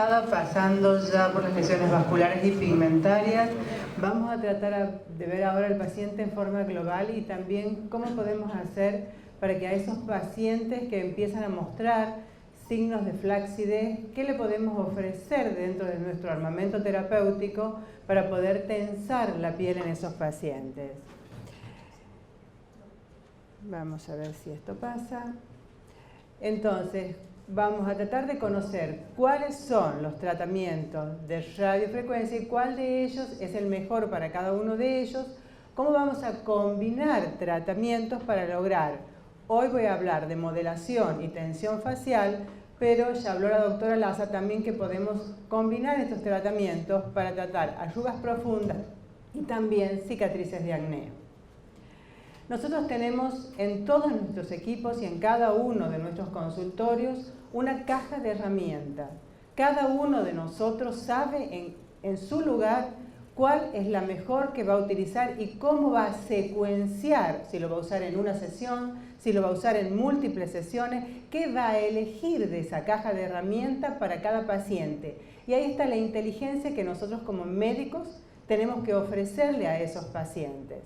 relajada, pasando ya por las lesiones vasculares y pigmentarias. Vamos a tratar de ver ahora al paciente en forma global y también cómo podemos hacer para que a esos pacientes que empiezan a mostrar signos de flacidez, qué le podemos ofrecer dentro de nuestro armamento terapéutico para poder tensar la piel en esos pacientes. Vamos a ver si esto pasa. Entonces, vamos a tratar de conocer cuáles son los tratamientos de radiofrecuencia y cuál de ellos es el mejor para cada uno de ellos, cómo vamos a combinar tratamientos para lograr. Hoy voy a hablar de modelación y tensión facial, pero ya habló la doctora Laza también que podemos combinar estos tratamientos para tratar arrugas profundas y también cicatrices de acné. Nosotros tenemos en todos nuestros equipos y en cada uno de nuestros consultorios una caja de herramientas. Cada uno de nosotros sabe en su lugar cuál es la mejor que va a utilizar y cómo va a secuenciar, si lo va a usar en una sesión, si lo va a usar en múltiples sesiones, qué va a elegir de esa caja de herramientas para cada paciente. Y ahí está la inteligencia que nosotros como médicos tenemos que ofrecerle a esos pacientes.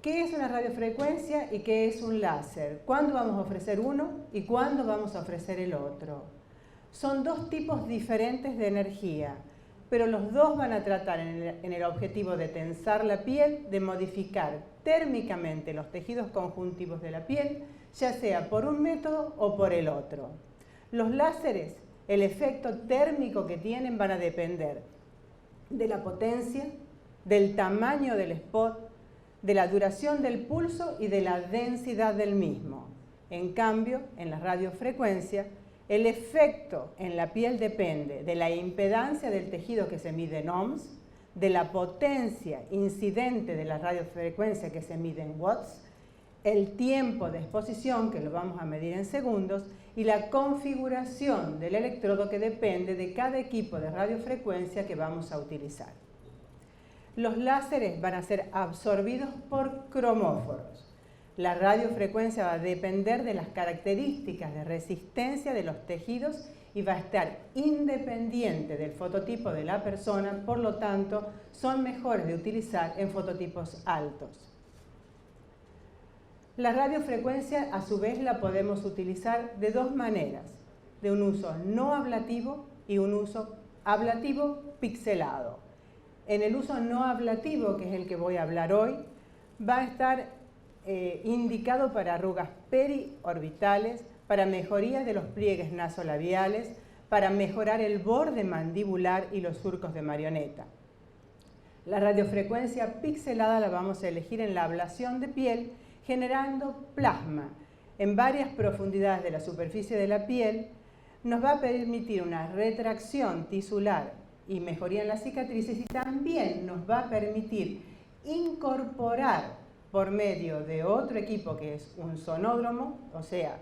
¿Qué es una radiofrecuencia y qué es un láser? ¿Cuándo vamos a ofrecer uno y cuándo vamos a ofrecer el otro? Son dos tipos diferentes de energía, pero los dos van a tratar en el objetivo de tensar la piel, de modificar térmicamente los tejidos conjuntivos de la piel, ya sea por un método o por el otro. Los láseres, el efecto térmico que tienen van a depender de la potencia, del tamaño del spot, de la duración del pulso y de la densidad del mismo. En cambio, en la radiofrecuencia, el efecto en la piel depende de la impedancia del tejido que se mide en ohms, de la potencia incidente de la radiofrecuencia que se mide en watts, el tiempo de exposición, que lo vamos a medir en segundos, y la configuración del electrodo que depende de cada equipo de radiofrecuencia que vamos a utilizar. Los láseres van a ser absorbidos por cromóforos. La radiofrecuencia va a depender de las características de resistencia de los tejidos y va a estar independiente del fototipo de la persona, por lo tanto, son mejores de utilizar en fototipos altos. La radiofrecuencia, a su vez, la podemos utilizar de dos maneras, de un uso no ablativo y un uso ablativo pixelado. En el uso no ablativo, que es el que voy a hablar hoy, va a estar indicado para arrugas periorbitales, para mejoría de los pliegues nasolabiales, para mejorar el borde mandibular y los surcos de marioneta. La radiofrecuencia pixelada la vamos a elegir en la ablación de piel, generando plasma en varias profundidades de la superficie de la piel. Nos va a permitir una retracción tisular y mejoría en las cicatrices y también nos va a permitir incorporar por medio de otro equipo que es un sonódromo, o sea,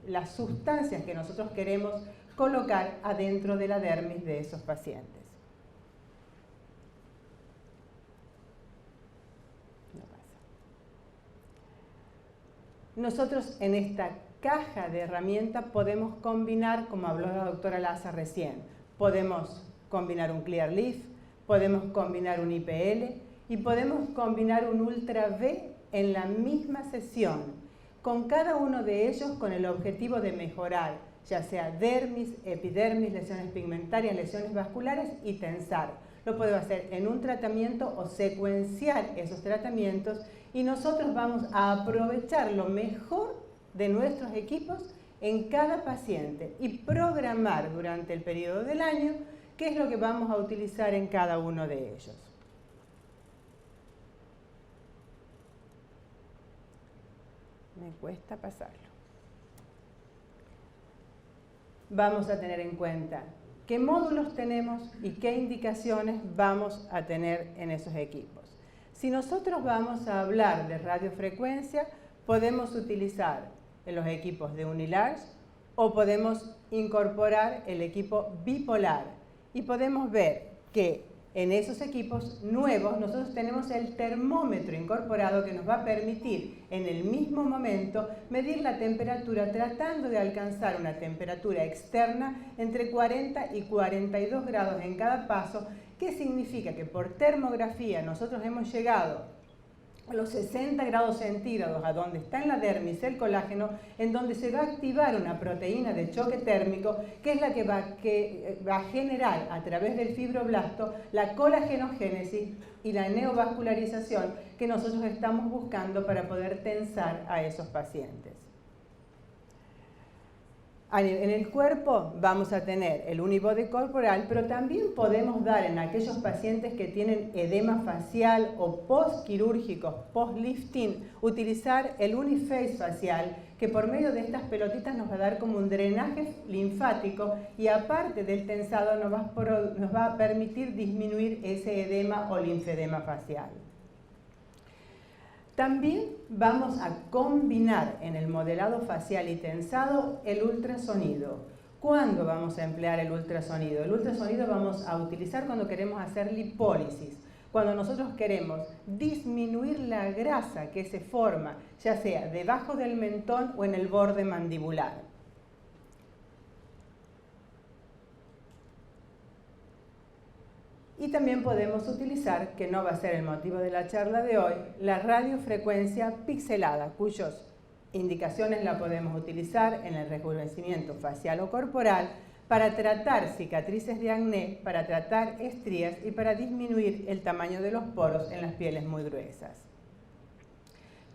las sustancias que nosotros queremos colocar adentro de la dermis de esos pacientes. No pasa. Nosotros en esta caja de herramientas podemos combinar, como habló la doctora Laza recién, podemos combinar un Clear Leaf, podemos combinar un IPL y podemos combinar un Ultra V en la misma sesión, con cada uno de ellos con el objetivo de mejorar, ya sea dermis, epidermis, lesiones pigmentarias, lesiones vasculares y tensar. Lo puedo hacer en un tratamiento o secuenciar esos tratamientos y nosotros vamos a aprovechar lo mejor de nuestros equipos en cada paciente y programar durante el periodo del año qué es lo que vamos a utilizar en cada uno de ellos. Me cuesta pasarlo. Vamos a tener en cuenta qué módulos tenemos y qué indicaciones vamos a tener en esos equipos. Si nosotros vamos a hablar de radiofrecuencia, podemos utilizar en los equipos de Unilarge o podemos incorporar el equipo bipolar. Y podemos ver que En esos equipos nuevos nosotros tenemos el termómetro incorporado que nos va a permitir en el mismo momento medir la temperatura tratando de alcanzar una temperatura externa entre 40 y 42 grados en cada paso, que significa que por termografía nosotros hemos llegado a los 60 grados centígrados, a donde está en la dermis el colágeno, en donde se va a activar una proteína de choque térmico, que es la que va a generar a través del fibroblasto la colagenogénesis y la neovascularización que nosotros estamos buscando para poder tensar a esos pacientes. En el cuerpo vamos a tener el unibody corporal, pero también podemos dar en aquellos pacientes que tienen edema facial o postquirúrgicos, post-lifting, utilizar el uniface facial, que por medio de estas pelotitas nos va a dar como un drenaje linfático y aparte del tensado nos va a permitir disminuir ese edema o linfedema facial. También vamos a combinar en el modelado facial y tensado el ultrasonido. ¿Cuándo vamos a emplear el ultrasonido? El ultrasonido vamos a utilizar cuando queremos hacer lipólisis, cuando nosotros queremos disminuir la grasa que se forma, ya sea debajo del mentón o en el borde mandibular. Y también podemos utilizar, que no va a ser el motivo de la charla de hoy, la radiofrecuencia pixelada, cuyas indicaciones la podemos utilizar en el rejuvenecimiento facial o corporal para tratar cicatrices de acné, para tratar estrías y para disminuir el tamaño de los poros en las pieles muy gruesas.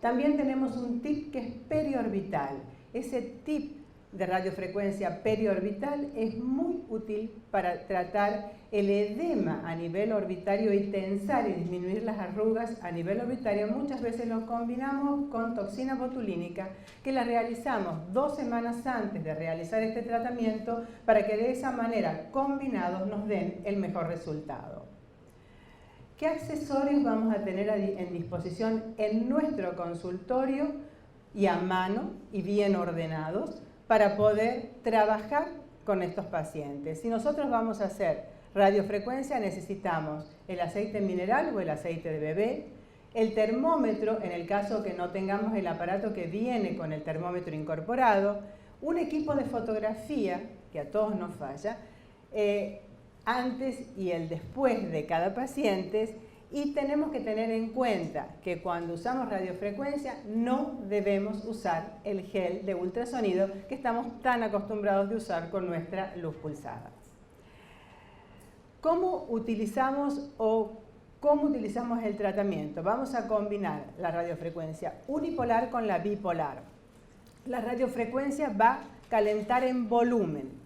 También tenemos un tip que es periorbital. Ese tip de radiofrecuencia periorbital es muy útil para tratar el edema a nivel orbitario y tensar y disminuir las arrugas a nivel orbitario. Muchas veces lo combinamos con toxina botulínica, que la realizamos 2 semanas antes de realizar este tratamiento para que de esa manera combinados nos den el mejor resultado. ¿Qué accesorios vamos a tener en disposición en nuestro consultorio y a mano y bien ordenados para poder trabajar con estos pacientes? Si nosotros vamos a hacer radiofrecuencia, necesitamos el aceite mineral o el aceite de bebé, el termómetro, en el caso que no tengamos el aparato que viene con el termómetro incorporado, un equipo de fotografía, que a todos nos falla, antes y el después de cada paciente. Y tenemos que tener en cuenta que cuando usamos radiofrecuencia no debemos usar el gel de ultrasonido que estamos tan acostumbrados de usar con nuestra luz pulsada. ¿Cómo utilizamos el tratamiento? Vamos a combinar la radiofrecuencia unipolar con la bipolar. La radiofrecuencia va a calentar en volumen.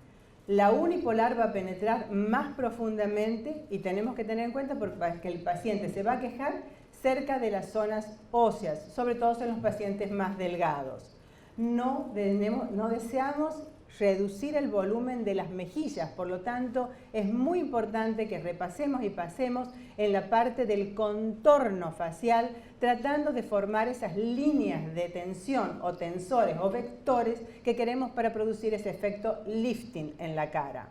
La unipolar va a penetrar más profundamente y tenemos que tener en cuenta que el paciente se va a quejar cerca de las zonas óseas, sobre todo en los pacientes más delgados. No deseamos reducir el volumen de las mejillas, por lo tanto es muy importante que repasemos y pasemos en la parte del contorno facial tratando de formar esas líneas de tensión o tensores o vectores que queremos para producir ese efecto lifting en la cara.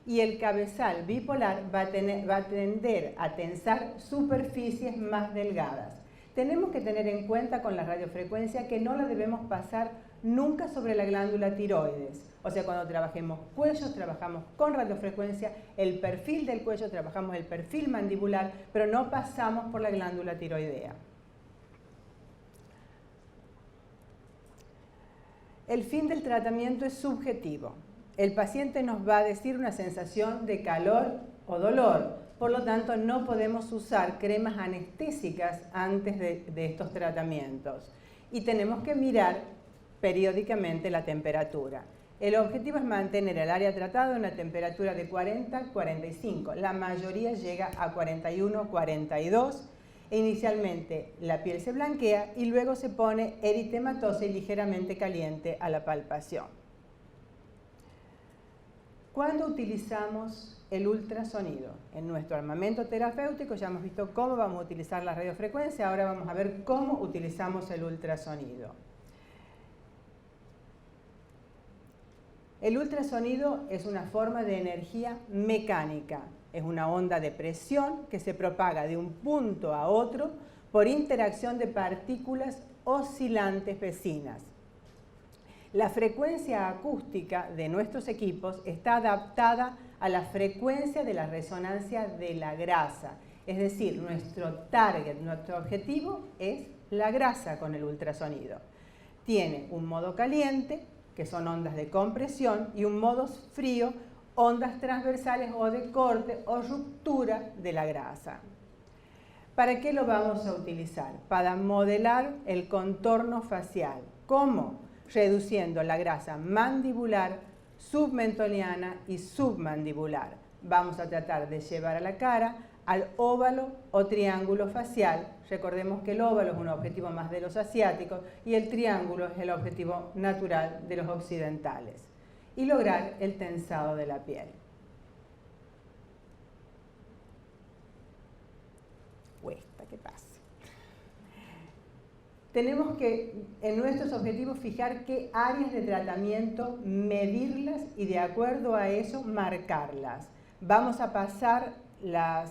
Y el cabezal bipolar va a tender a tensar superficies más delgadas. Tenemos que tener en cuenta con la radiofrecuencia que no la debemos pasar nunca sobre la glándula tiroides. O sea, cuando trabajemos cuello, trabajamos con radiofrecuencia, el perfil del cuello, trabajamos el perfil mandibular, pero no pasamos por la glándula tiroidea. El fin del tratamiento es subjetivo. El paciente nos va a decir una sensación de calor o dolor. Por lo tanto, no podemos usar cremas anestésicas antes de estos tratamientos. Y tenemos que mirar periódicamente la temperatura. El objetivo es mantener el área tratada a una temperatura de 40-45. La mayoría llega a 41-42. Inicialmente la piel se blanquea y luego se pone eritematosa y ligeramente caliente a la palpación. ¿Cuándo utilizamos el ultrasonido? En nuestro armamento terapéutico ya hemos visto cómo vamos a utilizar la radiofrecuencia, ahora vamos a ver cómo utilizamos el ultrasonido. El ultrasonido es una forma de energía mecánica. Es una onda de presión que se propaga de un punto a otro por interacción de partículas oscilantes vecinas. La frecuencia acústica de nuestros equipos está adaptada a la frecuencia de la resonancia de la grasa. Es decir, nuestro target, nuestro objetivo es la grasa con el ultrasonido. Tiene un modo caliente, que son ondas de compresión, y un modo frío, ondas transversales o de corte o ruptura de la grasa. ¿Para qué lo vamos a utilizar? Para modelar el contorno facial. ¿Cómo? Reduciendo la grasa mandibular, submentoniana y submandibular. Vamos a tratar de llevar a la cara al óvalo o triángulo facial. Recordemos que el óvalo es un objetivo más de los asiáticos y el triángulo es el objetivo natural de los occidentales. Y lograr el tensado de la piel. Cuesta que pase. Tenemos que, en nuestros objetivos, fijar qué áreas de tratamiento, medirlas y de acuerdo a eso, marcarlas. Vamos a pasar la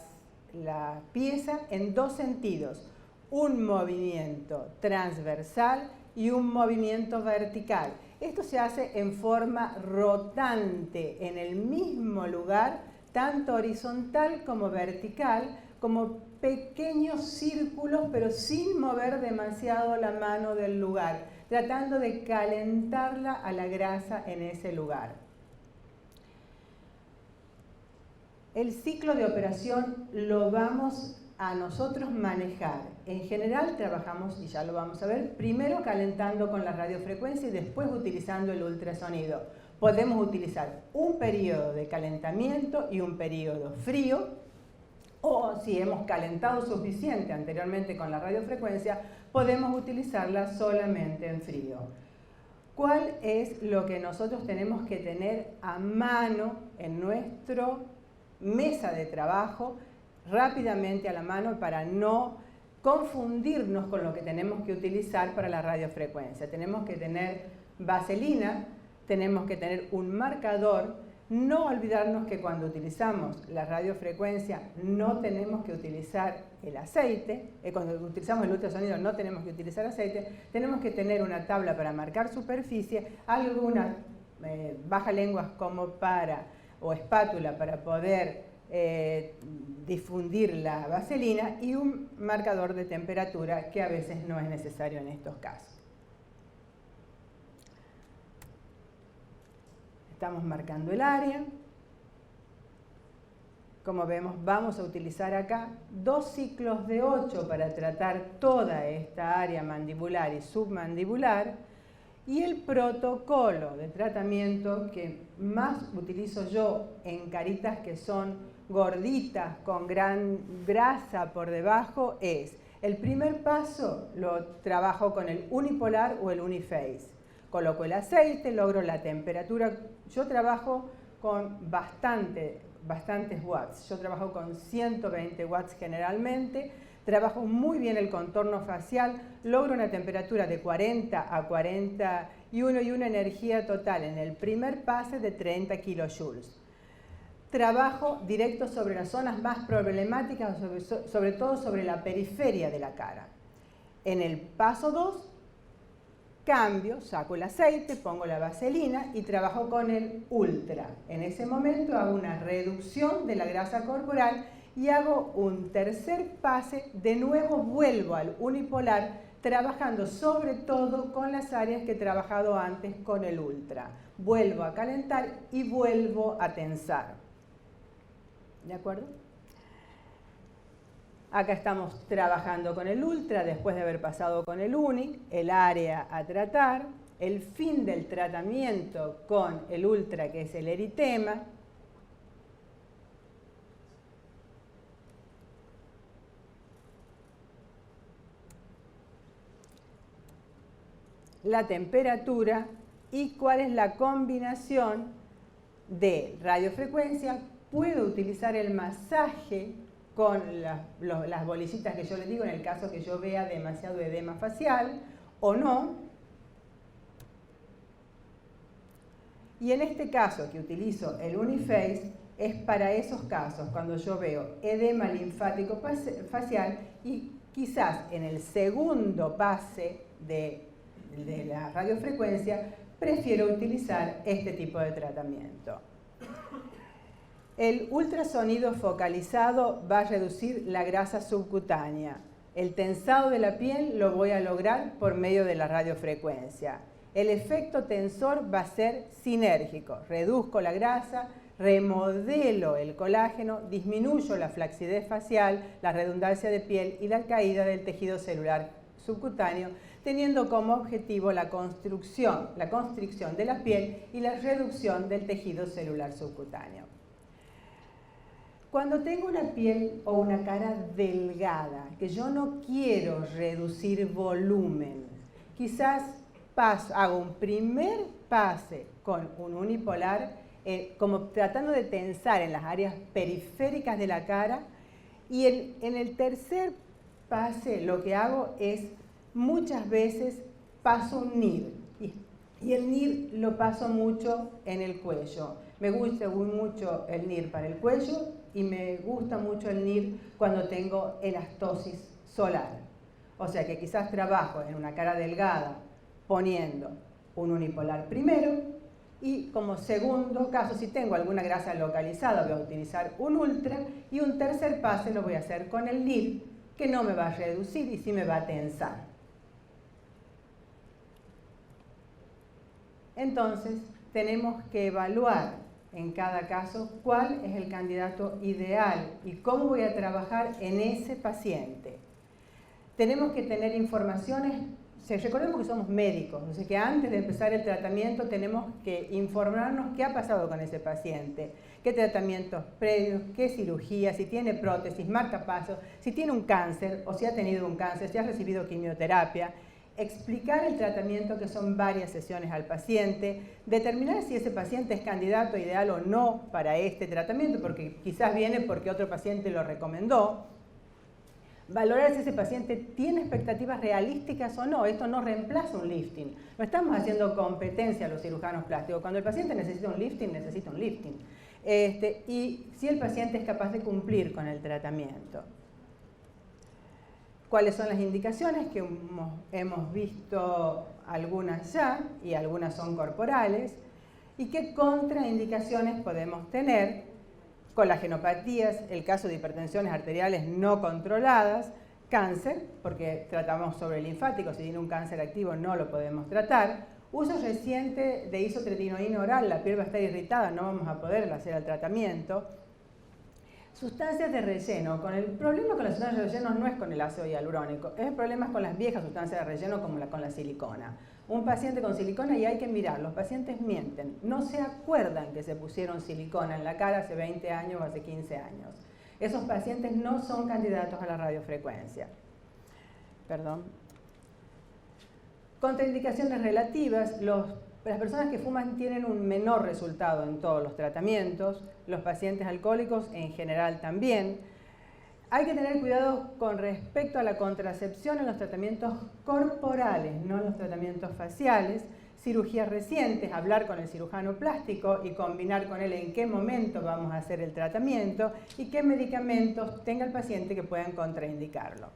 pieza en dos sentidos. Un movimiento transversal y un movimiento vertical. Esto se hace en forma rotante, en el mismo lugar, tanto horizontal como vertical, como pequeños círculos, pero sin mover demasiado la mano del lugar, tratando de calentarla a la grasa en ese lugar. El ciclo de operación lo vamos a nosotros manejar. En general trabajamos, y ya lo vamos a ver, primero calentando con la radiofrecuencia y después utilizando el ultrasonido. Podemos utilizar un periodo de calentamiento y un periodo frío, o si hemos calentado suficiente anteriormente con la radiofrecuencia, podemos utilizarla solamente en frío. ¿Cuál es lo que nosotros tenemos que tener a mano en nuestra mesa de trabajo, rápidamente a la mano, para no confundirnos con lo que tenemos que utilizar para la radiofrecuencia? Tenemos que tener vaselina, tenemos que tener un marcador. No olvidarnos que cuando utilizamos la radiofrecuencia no tenemos que utilizar el aceite, cuando utilizamos el ultrasonido no tenemos que utilizar aceite, tenemos que tener una tabla para marcar superficie, algunas bajalenguas o espátula para poder difundir la vaselina, y un marcador de temperatura que a veces no es necesario en estos casos. Estamos marcando el área. Como vemos, vamos a utilizar acá 2 ciclos de 8 para tratar toda esta área mandibular y submandibular. Y el protocolo de tratamiento que más utilizo yo en caritas que son gorditas, con gran grasa por debajo, es: el primer paso lo trabajo con el unipolar o el uniface. Coloco el aceite, logro la temperatura. Yo trabajo con bastantes watts. Yo trabajo con 120 watts generalmente. Trabajo muy bien el contorno facial. Logro una temperatura de 40 a 41 y una energía total en el primer pase de 30 kilojoules. Trabajo directo sobre las zonas más problemáticas, sobre todo sobre la periferia de la cara. En el paso 2, cambio, saco el aceite, pongo la vaselina y trabajo con el ultra. En ese momento hago una reducción de la grasa corporal y hago un tercer pase. De nuevo vuelvo al unipolar, trabajando sobre todo con las áreas que he trabajado antes con el ultra. Vuelvo a calentar y vuelvo a tensar. ¿De acuerdo? Acá estamos trabajando con el ultra después de haber pasado con el uni, el área a tratar, el fin del tratamiento con el ultra, que es el eritema. La temperatura y cuál es la combinación de radiofrecuencia. Puedo utilizar el masaje con las bolillitas que yo les digo, en el caso que yo vea demasiado edema facial o no. Y en este caso que utilizo el uniface, es para esos casos, cuando yo veo edema linfático facial y quizás en el segundo pase de la radiofrecuencia prefiero utilizar este tipo de tratamiento. El ultrasonido focalizado va a reducir la grasa subcutánea. El tensado de la piel lo voy a lograr por medio de la radiofrecuencia. El efecto tensor va a ser sinérgico. Reduzco la grasa, remodelo el colágeno, disminuyo la flacidez facial, la redundancia de piel y la caída del tejido celular subcutáneo, teniendo como objetivo la constricción de la piel y la reducción del tejido celular subcutáneo. Cuando tengo una piel o una cara delgada, que yo no quiero reducir volumen, quizás hago un primer pase con un unipolar, como tratando de tensar en las áreas periféricas de la cara, y en el tercer pase lo que hago es muchas veces paso un NIR, y el NIR lo paso mucho en el cuello. Me gusta mucho el NIR para el cuello y me gusta mucho el NIR cuando tengo elastosis solar. O sea que quizás trabajo en una cara delgada poniendo un unipolar primero y como segundo caso, si tengo alguna grasa localizada, voy a utilizar un ultra y un tercer pase lo voy a hacer con el NIR, que no me va a reducir y sí me va a tensar. Entonces, tenemos que evaluar en cada caso cuál es el candidato ideal y cómo voy a trabajar en ese paciente. Tenemos que tener informaciones, recordemos que somos médicos, o sea que antes de empezar el tratamiento tenemos que informarnos qué ha pasado con ese paciente, qué tratamientos previos, qué cirugía, si tiene prótesis, marcapasos, si tiene un cáncer o si ha tenido un cáncer, si ha recibido quimioterapia. Explicar el tratamiento, que son varias sesiones al paciente, determinar si ese paciente es candidato ideal o no para este tratamiento, porque quizás viene porque otro paciente lo recomendó, valorar si ese paciente tiene expectativas realísticas o no. Esto no reemplaza un lifting, no estamos haciendo competencia a los cirujanos plásticos. Cuando el paciente necesita un lifting, necesita un lifting. Y si el paciente es capaz de cumplir con el tratamiento. ¿Cuáles son las indicaciones? Que hemos visto algunas ya y algunas son corporales. ¿Y qué contraindicaciones podemos tener? Colagenopatías, el caso de hipertensiones arteriales no controladas, cáncer, porque tratamos sobre el linfático, si tiene un cáncer activo no lo podemos tratar. Uso reciente de isotretinoína oral, la piel va a estar irritada, no vamos a poder hacer el tratamiento. Sustancias de relleno. El problema con las sustancias de relleno no es con el ácido hialurónico, es el problema con las viejas sustancias de relleno como con la silicona. Un paciente con silicona, y hay que mirar, los pacientes mienten, no se acuerdan que se pusieron silicona en la cara hace 20 años o hace 15 años. Esos pacientes no son candidatos a la radiofrecuencia. Perdón. Contraindicaciones relativas. Las personas que fuman tienen un menor resultado en todos los tratamientos, los pacientes alcohólicos en general también. Hay que tener cuidado con respecto a la contracepción en los tratamientos corporales, no en los tratamientos faciales. Cirugías recientes, hablar con el cirujano plástico y combinar con él en qué momento vamos a hacer el tratamiento y qué medicamentos tenga el paciente que puedan contraindicarlo.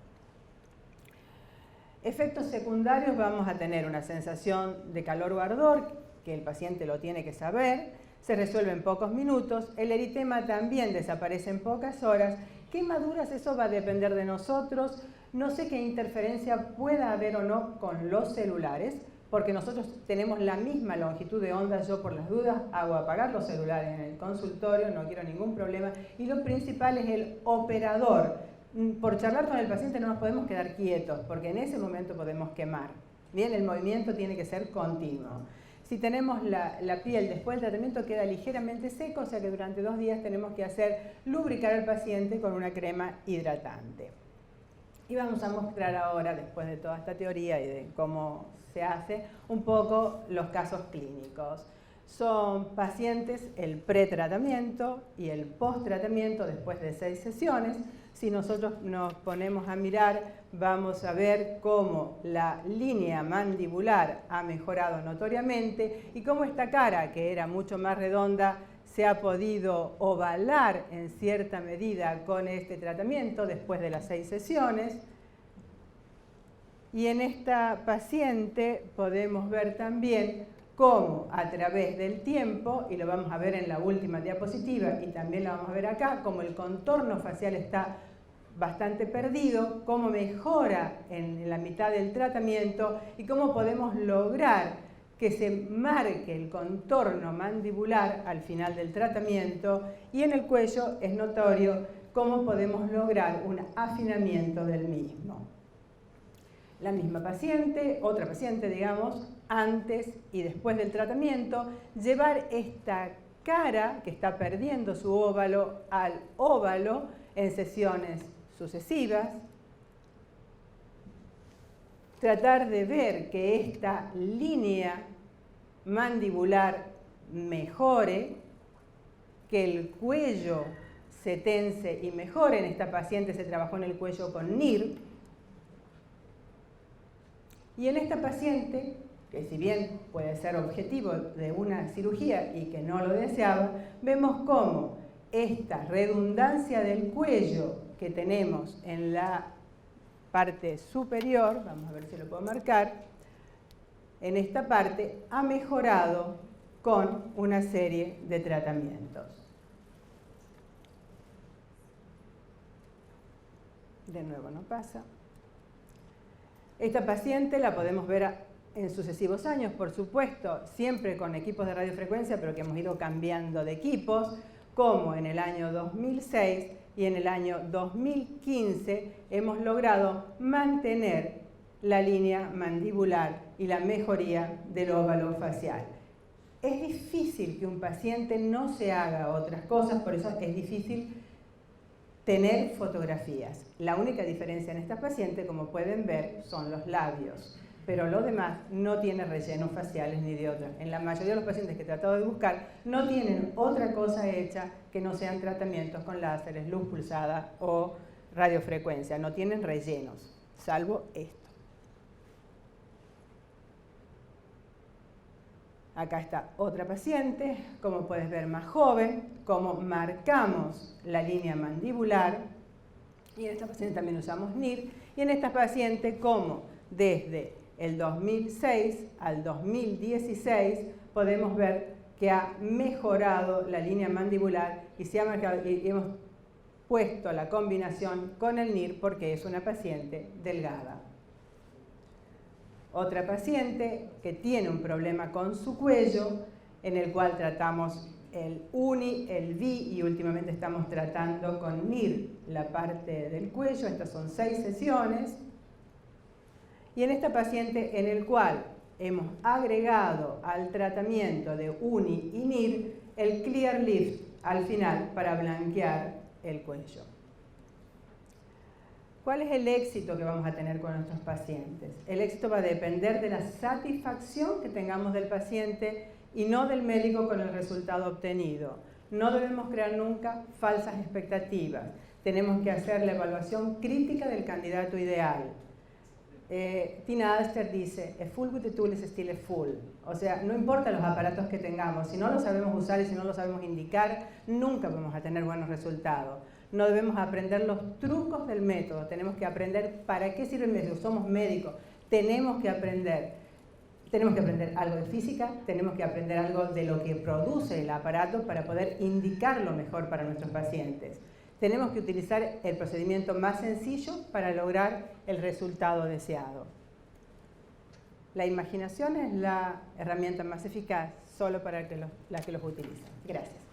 Efectos secundarios, vamos a tener una sensación de calor o ardor, que el paciente lo tiene que saber, se resuelve en pocos minutos, el eritema también desaparece en pocas horas. Quemaduras, eso va a depender de nosotros, no sé qué interferencia pueda haber o no con los celulares, porque nosotros tenemos la misma longitud de onda. Yo por las dudas hago apagar los celulares en el consultorio, no quiero ningún problema, y lo principal es el operador. Por charlar con el paciente no nos podemos quedar quietos, porque en ese momento podemos quemar. Bien, el movimiento tiene que ser continuo. Si tenemos la piel después del tratamiento queda ligeramente seco, o sea que durante 2 días tenemos que hacer lubricar al paciente con una crema hidratante. Y vamos a mostrar ahora, después de toda esta teoría y de cómo se hace, un poco los casos clínicos. Son pacientes el pretratamiento y el posttratamiento después de 6 sesiones. Si nosotros nos ponemos a mirar, vamos a ver cómo la línea mandibular ha mejorado notoriamente y cómo esta cara, que era mucho más redonda, se ha podido ovalar en cierta medida con este tratamiento después de las 6 sesiones. Y en esta paciente podemos ver también cómo a través del tiempo, y lo vamos a ver en la última diapositiva y también lo vamos a ver acá, cómo el contorno facial está bastante perdido, cómo mejora en la mitad del tratamiento y cómo podemos lograr que se marque el contorno mandibular al final del tratamiento, y en el cuello es notorio cómo podemos lograr un afinamiento del mismo. La misma paciente, otra paciente digamos, antes y después del tratamiento, llevar esta cara que está perdiendo su óvalo al óvalo en sesiones sucesivas, tratar de ver que esta línea mandibular mejore, que el cuello se tense y mejore. En esta paciente se trabajó en el cuello con NIR. Y en esta paciente, que si bien puede ser objetivo de una cirugía y que no lo deseaba, vemos cómo esta redundancia del cuello que tenemos en la parte superior, vamos a ver si lo puedo marcar, en esta parte ha mejorado con una serie de tratamientos. De nuevo no pasa. Esta paciente la podemos ver en sucesivos años, por supuesto, siempre con equipos de radiofrecuencia, pero que hemos ido cambiando de equipos, como en el año 2006 y en el año 2015 hemos logrado mantener la línea mandibular y la mejoría del óvalo facial. Es difícil que un paciente no se haga otras cosas, por eso es difícil tener fotografías. La única diferencia en esta paciente, como pueden ver, son los labios, pero lo demás no tiene rellenos faciales ni de otras. En la mayoría de los pacientes que he tratado de buscar no tienen otra cosa hecha que no sean tratamientos con láseres, luz pulsada o radiofrecuencia. No tienen rellenos, salvo esto. Acá está otra paciente, como puedes ver más joven, como marcamos la línea mandibular, y en esta paciente también usamos NIR, y en esta paciente como desde el 2006 al 2016 podemos ver que ha mejorado la línea mandibular y se ha marcado, y hemos puesto la combinación con el NIR porque es una paciente delgada. Otra paciente que tiene un problema con su cuello, en el cual tratamos el UNI, el VI y últimamente estamos tratando con NIR la parte del cuello. Estas son 6 sesiones. Y en esta paciente en el cual hemos agregado al tratamiento de UNI y NIR el Clear Lift al final para blanquear el cuello. ¿Cuál es el éxito que vamos a tener con nuestros pacientes? El éxito va a depender de la satisfacción que tengamos del paciente y no del médico con el resultado obtenido. No debemos crear nunca falsas expectativas. Tenemos que hacer la evaluación crítica del candidato ideal. Tina Alster dice, a fool with the tool is still a fool. O sea, no importa los aparatos que tengamos, si no los sabemos usar y si no los sabemos indicar, nunca vamos a tener buenos resultados. No debemos aprender los trucos del método, tenemos que aprender para qué sirve el método. Somos médicos, tenemos que aprender algo de física, tenemos que aprender algo de lo que produce el aparato para poder indicarlo mejor para nuestros pacientes. Tenemos que utilizar el procedimiento más sencillo para lograr el resultado deseado. La imaginación es la herramienta más eficaz solo para las que los utilizan. Gracias.